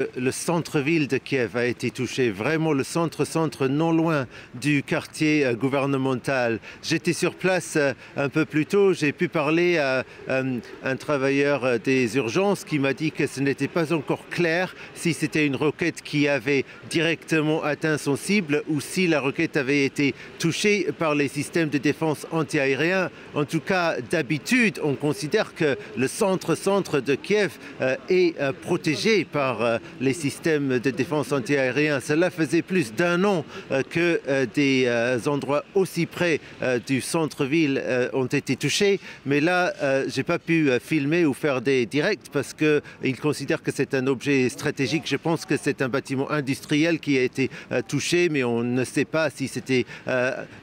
Le centre-ville de Kiev a été touché, vraiment le centre non loin du quartier gouvernemental. J'étais sur place un peu plus tôt, j'ai pu parler à un travailleur des urgences qui m'a dit que ce n'était pas encore clair si c'était une roquette qui avait directement atteint son cible ou si la roquette avait été touchée par les systèmes de défense antiaériens. En tout cas, d'habitude, on considère que le centre de Kiev est protégé par les systèmes de défense antiaériens. Cela faisait plus d'un an que des endroits aussi près du centre-ville ont été touchés. Mais là, j'ai pas pu filmer ou faire des directs parce qu'ils considèrent que c'est un objet stratégique. Je pense que c'est un bâtiment industriel qui a été touché, mais on ne sait pas si c'était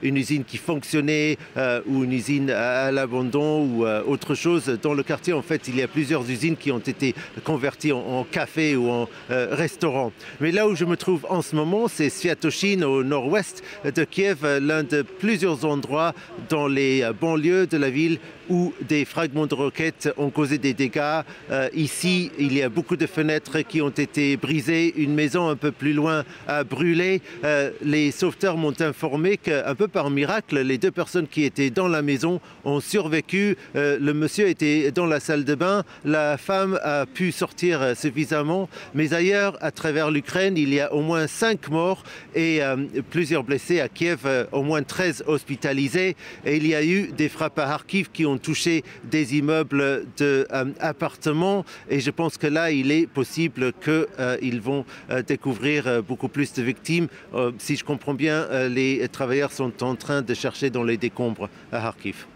une usine qui fonctionnait ou une usine à l'abandon ou autre chose. Dans le quartier, en fait, il y a plusieurs usines qui ont été converties en café ou en restaurant. Mais là où je me trouve en ce moment, c'est Sviatoshin au nord-ouest de Kiev, l'un de plusieurs endroits dans les banlieues de la ville où des fragments de roquettes ont causé des dégâts. Ici, il y a beaucoup de fenêtres qui ont été brisées, une maison un peu plus loin a brûlé. Les sauveteurs m'ont informé qu'un peu par miracle, les deux personnes qui étaient dans la maison ont survécu. Le monsieur était dans la salle de bain, la femme a pu sortir suffisamment, mais ailleurs, à travers l'Ukraine, il y a au moins 5 morts et plusieurs blessés à Kiev, au moins 13 hospitalisés. Et il y a eu des frappes à Kharkiv qui ont touché des immeubles d'appartements. Et je pense que là, il est possible qu'ils vont découvrir beaucoup plus de victimes. Si je comprends bien, les travailleurs sont en train de chercher dans les décombres à Kharkiv.